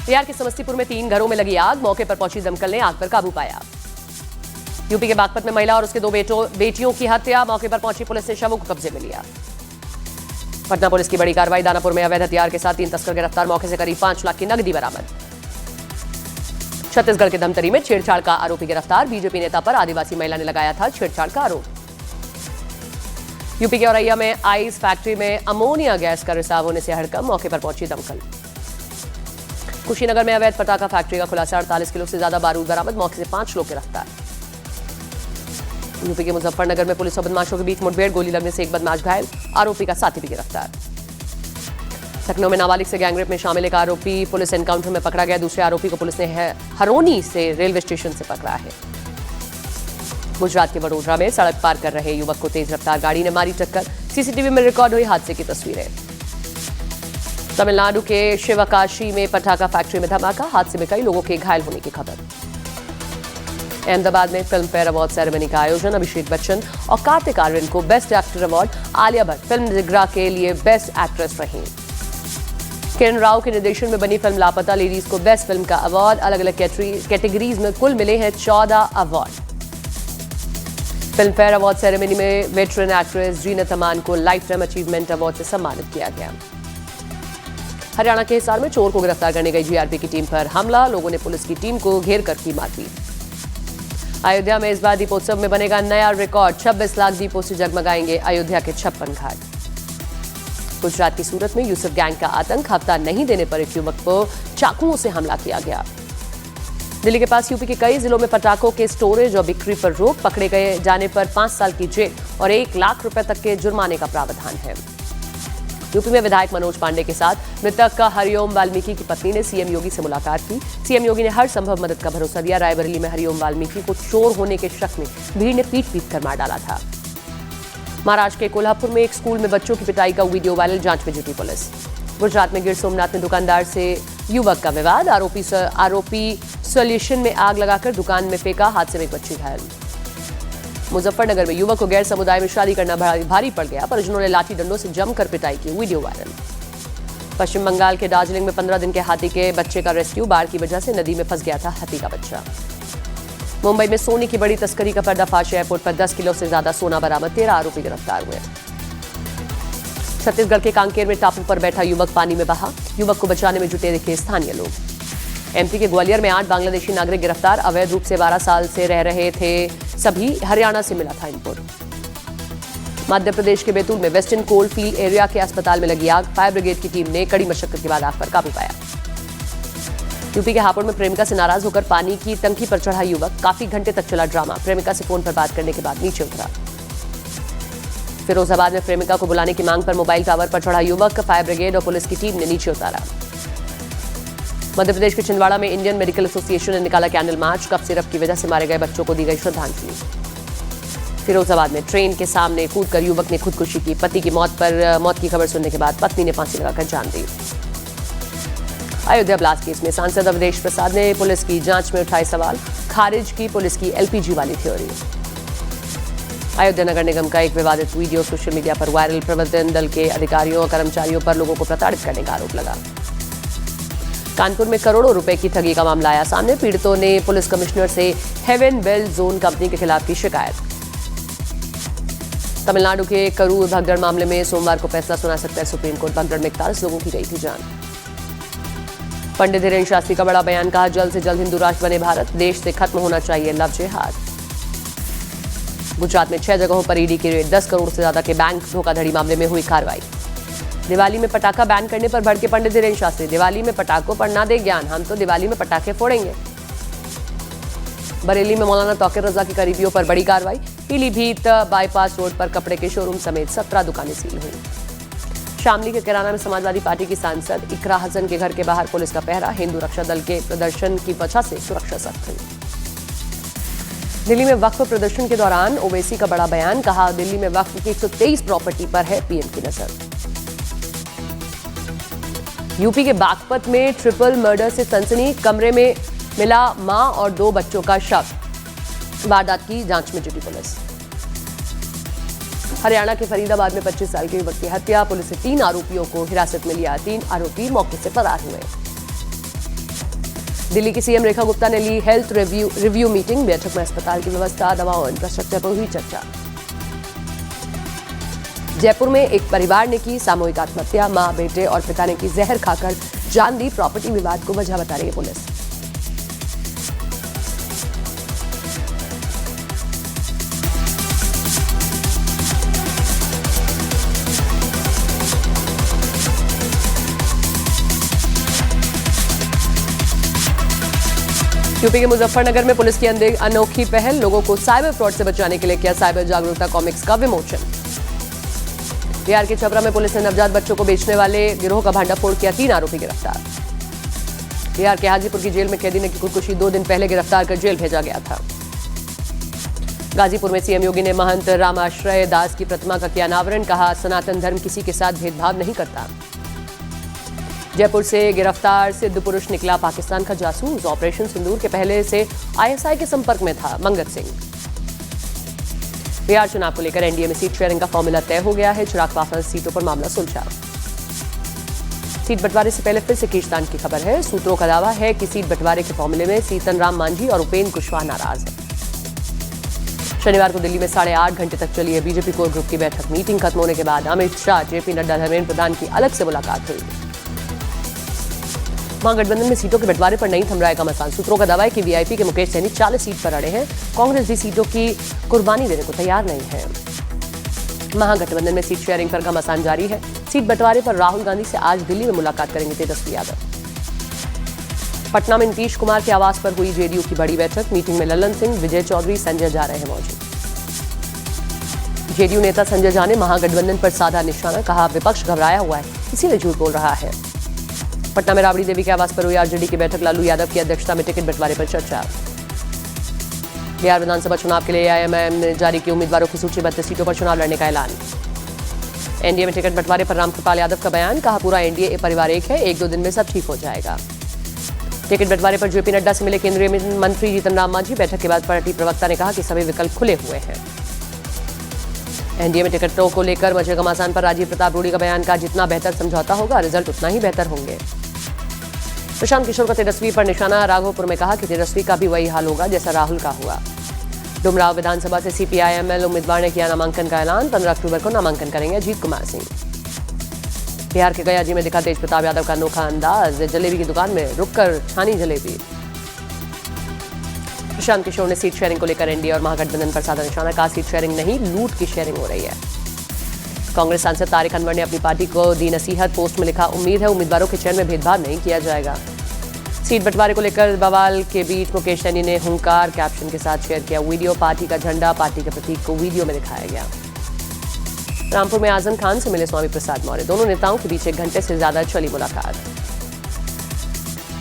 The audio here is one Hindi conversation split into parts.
बिहार के समस्तीपुर में 3 घरों में लगी आग, मौके पर पहुंची दमकल ने आग पर काबू पाया। यूपी के बागपत में महिला और उसके 2 बेटियों की हत्या, मौके पर पहुंची पुलिस ने शवों को कब्जे में लिया। पटना पुलिस की बड़ी कार्रवाई, दानापुर में अवैध हथियार के साथ 3 तस्कर गिरफ्तार, मौके से करीब 5 लाख की नकदी बरामद। छत्तीसगढ़ के धमतरी में छेड़छाड़ का आरोपी गिरफ्तार, बीजेपी नेता पर आदिवासी महिला ने लगाया था छेड़छाड़ का आरोप। यूपी के औरैया में आइस फैक्ट्री में अमोनिया गैस का रिसाव होने से हड़कंप, मौके पर पहुंची दमकल। कुशीनगर में अवैध पटाखा फैक्ट्री का खुलासा, 48 किलो से ज्यादा बारूद बरामद, मौके से 5 लोग गिरफ्तार। यूपी के मुजफ्फरनगर में पुलिस और बदमाशों के बीच मुठभेड़, गोली लगने से एक बदमाश घायल, आरोपी का साथी भी गिरफ्तार। लखनऊ में नाबालिग से गैंगरेप में शामिल एक आरोपी पुलिस एनकाउंटर में पकड़ा गया, दूसरे आरोपी को पुलिस ने हरोनी से रेलवे स्टेशन से पकड़ा है। गुजरात के वडोदरा में सड़क पार कर रहे युवक को तेज रफ्तार गाड़ी ने मारी टक्कर, सीसीटीवी में रिकॉर्ड हुई हादसे की तस्वीरें। तमिलनाडु के शिवकाशी में पटाखा फैक्ट्री में धमाका, हादसे में कई लोगों के घायल होने की खबर। अहमदाबाद में फिल्म फेयर अवार्ड सेरेमनी का आयोजन, अभिषेक बच्चन और कार्तिक आर्यन को best actor award, Alia Bhatt film Jigra के लिए बेस्ट एक्ट्रेस रही। किरण राव के निर्देशन में बनी फिल्म लापता लेडीज को बेस्ट फिल्म का अवार्ड, अलग अलग कैटेगरीज में कुल मिले हैं 14 award. Film fair award ceremony में वेटरन एक्ट्रेस जीनत अमान को लाइफ टाइम अचीवमेंट अवार्ड से सम्मानित किया गया। हरियाणा के हिसार में चोर को गिरफ्तार करने गई जीआरपी की टीम पर हमला, लोगों ने पुलिस की टीम को घेर कर की मारपीट। अयोध्या में इस बार दीपोत्सव में बनेगा नया रिकॉर्ड, 26 लाख दीपों से जगमगाएंगे अयोध्या के 56 घाट। गुजरात की सूरत में यूसुफ गैंग का आतंक, हफ्ता नहीं देने पर एक युवक को चाकुओं से हमला किया गया। दिल्ली के पास यूपी के कई जिलों में पटाखों के स्टोरेज और बिक्री पर रोक, पकड़े गए जाने पर 5 साल की जेल और 1 लाख रुपए तक के जुर्माने का प्रावधान है। यूपी में विधायक मनोज पांडे के साथ मृतक का हरिओम वाल्मीकि की पत्नी ने सीएम योगी से मुलाकात की। सीएम योगी ने हर संभव मदद का भरोसा दिया। रायबरेली में हरिओम वाल्मीकि को चोर होने के शक में भीड़ ने पीट कर मार डाला था। महाराष्ट्र के कोल्हापुर में एक स्कूल में बच्चों की पिटाई का वीडियो वायरल, जांच में जुटी पुलिस। गुजरात में गिर सोमनाथ में दुकानदार से युवक का विवाद, आरोपी सॉल्यूशन में आग लगाकर दुकान में फेंका, हादसे में एक बच्ची घायल। मुजफ्फरनगर में युवक को गैर समुदाय में शादी करना भारी पड़ गया, परिजनों ने लाठी डंडों से जमकर पिटाई की, वीडियो वायरल। पश्चिम बंगाल के दार्जिलिंग में 15 दिन के हाथी के बच्चे का रेस्क्यू, बाढ़ की वजह से नदी में फंस गया था हाथी का बच्चा। मुंबई में सोने की बड़ी तस्करी का पर्दाफाश, एयरपोर्ट पर 10 किलो से ज्यादा सोना बरामद, 13 आरोपी गिरफ्तार हुए। छत्तीसगढ़ के कांकेर में टापू पर बैठा युवक पानी में बहा, युवक को बचाने में जुटे दिखे स्थानीय लोग। एमपी के ग्वालियर में 8 बांग्लादेशी नागरिक गिरफ्तार, अवैध रूप से 12 साल से रह रहे थे सभी, हरियाणा से मिला था इनपुट। मध्य प्रदेश के बैतूल में वेस्टर्न कोल फील्ड एरिया के अस्पताल में लगी आग, फायर ब्रिगेड की टीम ने कड़ी मशक्कत के बाद आग पर काबू पाया। यूपी के हापुड़ में प्रेमिका से नाराज होकर पानी की टंकी पर चढ़ा युवक, काफी घंटे तक चला ड्रामा, प्रेमिका से फोन पर बात करने के बाद नीचे उतरा। फिरोजाबाद में प्रेमिका को बुलाने की मांग पर मोबाइल टावर पर चढ़ा युवक, फायर ब्रिगेड और पुलिस की टीम ने नीचे उतारा। मध्य प्रदेश के छिंदवाड़ा में इंडियन मेडिकल एसोसिएशन ने निकाला कैंडल मार्च, कफ सिरप की वजह से मारे गए बच्चों को दी गई श्रद्धांजलि। फिरोजाबाद में ट्रेन के सामने कूदकर युवक ने खुदकुशी की, पति की मौत की खबर सुनने के बाद पत्नी ने फांसी लगाकर जान दी। अयोध्या ब्लास्ट केस में सांसद अवधेश प्रसाद ने पुलिस की जांच में उठाए सवाल, खारिज की पुलिस की एलपीजी वाली थ्योरी। अयोध्या नगर निगम का एक विवादित वीडियो सोशल मीडिया पर वायरल, प्रवर्तन दल के अधिकारियों और कर्मचारियों पर लोगों को प्रताड़ित करने का आरोप लगा। कानपुर में करोड़ों रुपए की ठगी का मामला आया सामने, पीड़ितों ने पुलिस कमिश्नर से हेवन वेल जोन कंपनी के खिलाफ की शिकायत। तमिलनाडु के करूर भगदड़ मामले में सोमवार को फैसला सुना सकता है सुप्रीम कोर्ट, भगदड़ में 41 लोगों की गई थी जान। पंडित धीरेन्द्र शास्त्री का बड़ा बयान, कहा जल्द से जल्द हिंदू राष्ट्र बने भारत, देश से खत्म होना चाहिए लव जिहाद। गुजरात में 6 जगहों पर ईडी की रेड, 10 करोड़ से ज्यादा के बैंक धोखाधड़ी मामले में हुई कार्रवाई। दिवाली में पटाखा बैन करने पर भड़के पंडित धीरेन्द्र शास्त्री, दिवाली में पटाखों पर ना दे ज्ञान, हम तो दिवाली में पटाखे फोड़ेंगे। बरेली में मौलाना तौकीर रजा की करीबियों पर बड़ी कार्रवाई, पीलीभीत बाईपास रोड पर कपड़े के शोरूम समेत 17 दुकानें सील हुई। शामली के किराना में समाजवादी पार्टी की सांसद इकरा हसन के घर के बाहर पुलिस का पहरा, हिंदू रक्षा दल के प्रदर्शन की वजह से सुरक्षा सख्त हुई। दिल्ली में वक्फ प्रदर्शन के दौरान ओवैसी का बड़ा बयान, कहा दिल्ली में वक्फ की 123 प्रॉपर्टी पर है पीएम की नजर। यूपी के बागपत में ट्रिपल मर्डर से सनसनी, कमरे में मिला मां और 2 बच्चों का शव, वारदात की जांच में जुटी पुलिस। हरियाणा के फरीदाबाद में 25 साल के युवक की हत्या, पुलिस ने 3 आरोपियों को हिरासत में लिया, 3 आरोपी मौके से फरार हुए। दिल्ली की सीएम रेखा गुप्ता ने ली हेल्थ रिव्यू मीटिंग। बैठक में अस्पताल की व्यवस्था, दवाओं और इंफ्रास्ट्रक्चर पर हुई चर्चा। जयपुर में एक परिवार ने की सामूहिक आत्महत्या। मां, बेटे और पिता ने की जहर खाकर जान दी। प्रॉपर्टी विवाद को वजह बता रही है पुलिस। यूपी के मुजफ्फरनगर में पुलिस की अनोखी पहल। लोगों को साइबर फ्रॉड से बचाने के लिए किया साइबर जागरूकता कॉमिक्स का विमोचन। बिहार के छपरा में पुलिस ने नवजात बच्चों को बेचने वाले गिरोह का भांडाफोड़ किया। 3 आरोपी गिरफ्तार। बिहार के हाजीपुर की जेल में कैदी ने की खुदकुशी। 2 दिन पहले गिरफ्तार कर जेल भेजा गया था। गाजीपुर में सीएम योगी ने महंत रामाश्रय दास की प्रतिमा का किया अनावरण। कहा, सनातन धर्म किसी के साथ भेदभाव नहीं करता। जयपुर से गिरफ्तार सिद्ध पुरुष निकला पाकिस्तान का जासूस। ऑपरेशन सिंदूर के पहले से आईएसआई के संपर्क में था मंगत सिंह। बिहार चुनाव को लेकर एनडीए में सीट शेयरिंग का फॉर्मूला तय हो गया है। चिराग पासवान सीटों पर मामला सुलझा। सीट बंटवारे से पहले फिर से खींचतान की खबर है। सूत्रों का दावा है कि सीट बंटवारे के फॉर्मूले में सीतन राम मांझी और उपेंद्र कुशवाहा नाराज है। शनिवार को दिल्ली में 8.5 घंटे तक चली है बीजेपी कोर ग्रुप की बैठक। मीटिंग खत्म होने के बाद अमित शाह, जेपी नड्डा, धर्मेंद्र प्रधान की अलग से मुलाकात हुई। महागठबंधन में सीटों के बंटवारे पर नहीं थम रहा है घमासान। सूत्रों का दावा है कि वीआईपी के मुकेश सैनी 40 सीट पर अड़े हैं। कांग्रेस भी सीटों की कुर्बानी देने को तैयार नहीं है। महागठबंधन में सीट शेयरिंग पर घमासान जारी है। सीट बंटवारे पर राहुल गांधी से आज दिल्ली में मुलाकात करेंगे तेजस्वी यादव। पटना में नीतीश कुमार के आवास पर हुई जेडीयू की बड़ी बैठक। मीटिंग में ललन सिंह, विजय चौधरी, संजय झा रहे हैं मौजूद। जेडीयू नेता संजय झा ने महागठबंधन पर साधा निशाना। कहा, विपक्ष घबराया हुआ है, इसीलिए झूठ बोल रहा है। पटना में राबड़ी देवी के आवास पर हुई आरजेडी की बैठक। लालू यादव की अध्यक्षता में टिकट बंटवारे पर चर्चा। बिहार विधानसभा चुनाव के लिए एआईएमआईएम ने जारी की उम्मीदवारों की सूची। 32 सीटों पर चुनाव लड़ने का ऐलान। एनडीए में टिकट बंटवारे पर रामकृपाल यादव का बयान। कहा, पूरा एनडीए परिवार एक है, 1-2 दिन में सब ठीक हो जाएगा। टिकट बंटवारे पर जेपी नड्डा से मिले केंद्रीय मंत्री जीतन राम मांझी। बैठक के बाद पार्टी प्रवक्ता ने कहा कि सभी विकल्प खुले हुए हैं। एनडीए में टिकटों को लेकर मचे घमासान पर राजीव प्रताप रूडी का बयान। का जितना बेहतर समझौता होगा, रिजल्ट उतना ही बेहतर होंगे। प्रशांत किशोर का तेजस्वी पर निशाना। राघोपुर में कहा कि तेजस्वी का भी वही हाल होगा जैसा राहुल का हुआ। डुमराव विधानसभा से सीपीआईएमएल उम्मीदवार ने किया नामांकन का ऐलान। 15 अक्टूबर को नामांकन करेंगे अजीत कुमार सिंह। बिहार के गयाजी में दिखा तेज प्रताप यादव का अनोखा अंदाज। जलेबी की दुकान में रुककर छानी जलेबी। प्रशांत किशोर ने सीट शेयरिंग को लेकर एनडीए और महागठबंधन पर साधा निशाना। कहा, सीट शेयरिंग नहीं, लूट की शेयरिंग हो रही है। कांग्रेस सांसद तारिक अनवर ने अपनी पार्टी को दी नसीहत। पोस्ट में लिखा, उम्मीद है उम्मीदवारों के चयन में भेदभाव नहीं किया जाएगा। सीट बंटवारे को लेकर बवाल के बीच मुकेश सैनी ने हुंकार कैप्शन के साथ शेयर किया वीडियो। पार्टी का झंडा, पार्टी के प्रतीक को वीडियो में दिखाया गया। रामपुर में आजम खान से मिले स्वामी प्रसाद मौर्य। दोनों नेताओं के बीच 1 घंटे से ज्यादा चली मुलाकात।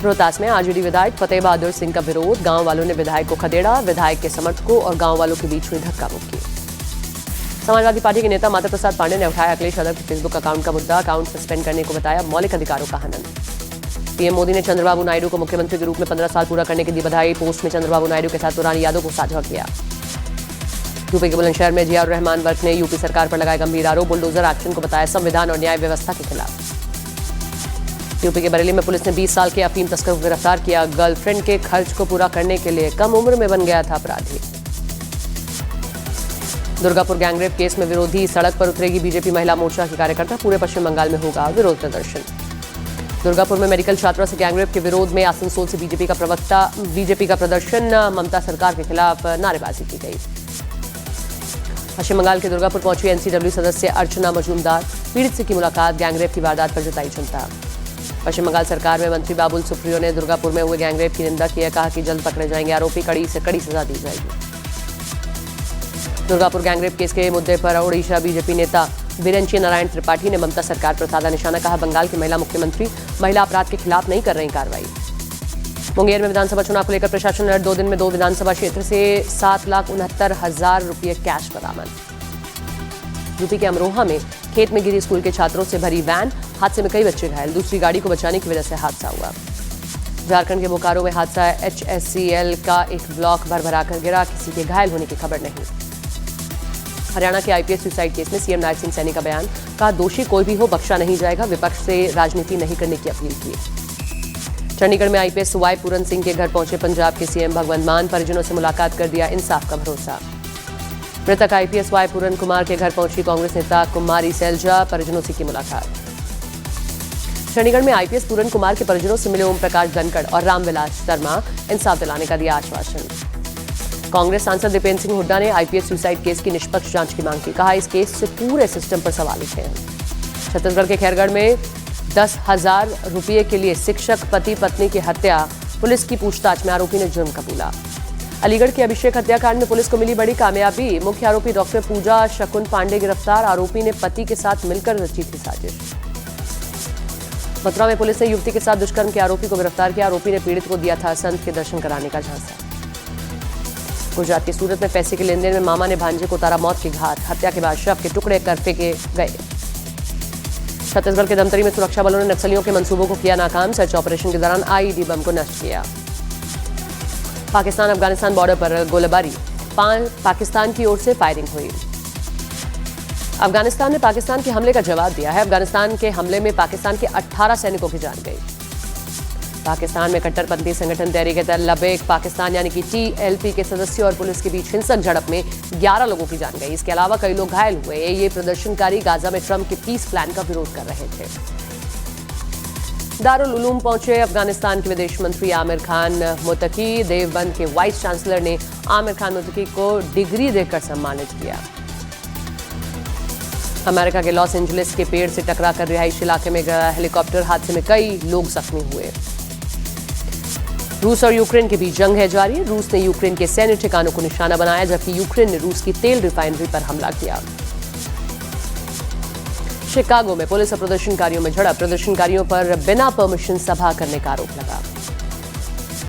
रोहतास में आरजेडी विधायक फतेह बहादुर सिंह का विरोध। गांव वालों ने विधायक को खदेड़ा। विधायक के समर्थकों और गांव वालों के बीच हुई धक्का मुक्की। समाजवादी पार्टी के नेता माता प्रसाद पांडे ने उठाया अखिलेश यादव के फेसबुक अकाउंट का मुद्दा। अकाउंट सस्पेंड करने को बताया मौलिक अधिकारों का हनन। पीएम मोदी ने चंद्रबाबू नायडू को मुख्यमंत्री के रूप में 15 साल पूरा करने की दी बधाई। पोस्ट में चंद्रबाबू नायडू के साथ पुरानी यादों को साझा किया। यूपी के बुलंदशहर में जियाउर रहमान वर्क ने यूपी सरकार पर लगाए गंभीर आरोप। बुलडोजर एक्शन को बताया संविधान और न्याय व्यवस्था के खिलाफ। यूपी के बरेली में पुलिस ने 20 साल के अफीम तस्कर को गिरफ्तार किया। गर्लफ्रेंड के खर्च को पूरा करने के लिए कम उम्र में बन गया था अपराधी। दुर्गापुर गैंगरेप केस में विरोधी सड़क पर उतरेगी बीजेपी महिला मोर्चा के कार्यकर्ता। पूरे पश्चिम बंगाल में होगा विरोध प्रदर्शन। दुर्गापुर में मेडिकल छात्रा से गैंगरेप के विरोध में आसनसोल से बीजेपी का प्रदर्शन। ममता सरकार के खिलाफ नारेबाजी की गई। पश्चिम बंगाल के दुर्गापुर पहुंची एनसीडब्ल्यू सदस्य अर्चना मजूमदार। पीड़ित से की मुलाकात। गैंगरेप की वारदात पर जताई चिंता। पश्चिम बंगाल सरकार में मंत्री बाबुल सुप्रियो ने दुर्गापुर में हुए गैंगरेप की निंदा की है। कहा कि जल्द पकड़े जाएंगे आरोपी, कड़ी से कड़ी सजा दी जाएगी। दुर्गापुर गैंगरेप केस के मुद्दे पर ओडिशा बीजेपी नेता वीरेंची नारायण त्रिपाठी ने ममता सरकार पर साधा निशाना। कहा, बंगाल की महिला मुख्यमंत्री महिला अपराध के खिलाफ नहीं कर रही कार्रवाई। मुंगेर में विधानसभा चुनाव को लेकर प्रशासन ने 2 दिन में 2 विधानसभा क्षेत्र से 7,69,000 रुपये कैश बरामद। यूपी के अमरोहा में खेत में गिरी स्कूल के छात्रों से भरी वैन। हादसे में कई बच्चे घायल। दूसरी गाड़ी को बचाने की वजह से हादसा हुआ। झारखंड के बोकारो में हादसा। HSCL का एक ब्लॉक भरभराकर गिरा। किसी के घायल होने की खबर नहीं। हरियाणा के आईपीएस सुसाइड केस में सीएम नायब सिंह सैनी का बयान। कहा, दोषी कोई भी हो बख्शा नहीं जाएगा। विपक्ष से राजनीति नहीं करने की अपील की। चंडीगढ़ में आईपीएस वाई पूरन सिंह के घर पहुंचे पंजाब के सीएम भगवंत मान, परिजनों से मुलाकात कर दिया इंसाफ का भरोसा। मृतक आईपीएस वाई पूरन कुमार के घर पहुंची कांग्रेस नेता कुमारी सैलजा, परिजनों से की मुलाकात। चंडीगढ़ में आईपीएस पूरन कुमार के परिजनों से मिले ओम प्रकाश धनखड़ और रामविलास शर्मा, इंसाफ दिलाने का दिया आश्वासन। कांग्रेस सांसद दीपेंद्र सिंह हुड्डा ने आईपीएस सुसाइड केस की निष्पक्ष जांच की मांग की, कहा इस केस से पूरे सिस्टम पर सवाल उठे हैं। छत्तीसगढ़ के खैरगढ़ में 10,000 रुपये के लिए शिक्षक पति पत्नी की हत्या, पुलिस की पूछताछ में आरोपी ने जुर्म कबूला। अलीगढ़ के अभिषेक हत्याकांड में पुलिस को मिली बड़ी कामयाबी, मुख्य आरोपी डॉक्टर पूजा शकुन पांडे गिरफ्तार, आरोपी ने पति के साथ मिलकर रची थी साजिश। मथुरा में पुलिस ने युवती के साथ दुष्कर्म के आरोपी को गिरफ्तार किया, आरोपी ने पीड़ित को दिया था संत के दर्शन कराने का झांसा। गुजरात के सूरत में पैसे के लेन देन में मामा ने भांजे को उतारा मौत की घात, हत्या के बाद शव के टुकड़े कर फेंके गए। छत्तीसगढ़ के धमतरी में सुरक्षा बलों ने नक्सलियों के मंसूबों को किया नाकाम, सर्च ऑपरेशन के दौरान आईईडी बम को नष्ट किया। पाकिस्तान अफगानिस्तान बॉर्डर पर गोलीबारी, पाकिस्तान की ओर से फायरिंग हुई। अफगानिस्तान ने पाकिस्तान के हमले का जवाब दिया है। अफगानिस्तान के हमले में पाकिस्तान के 18 सैनिकों की जान गई। पाकिस्तान में कट्टरपंथी संगठन तहरीक तलबेक पाकिस्तान यानी कि टीएलपी के सदस्यों और पुलिस के बीच हिंसक झड़प में 11 लोगों की जान गई। इसके अलावा कई लोग घायल हुए। ये प्रदर्शनकारी गाजा में ट्रंप के पीस प्लान का विरोध कर रहे थे। दारुल उलूम पहुंचे अफगानिस्तान के विदेश मंत्री आमिर खान मुत्तकी, देवबंद के वाइस चांसलर ने आमिर खान मुत्तकी को डिग्री देकर सम्मानित किया। अमेरिका के लॉस एंजलिस के पेड़ से टकराकर रिहायशी इलाके में गया हेलीकॉप्टर, हादसे में कई लोग जख्मी हुए। रूस और यूक्रेन के बीच जंग है जारी। रूस ने यूक्रेन के सैन्य ठिकानों को निशाना बनाया, जबकि यूक्रेन ने रूस की तेल रिफाइनरी पर हमला किया। शिकागो में पुलिस और प्रदर्शनकारियों में झड़प, प्रदर्शनकारियों पर बिना परमिशन सभा करने का आरोप लगा।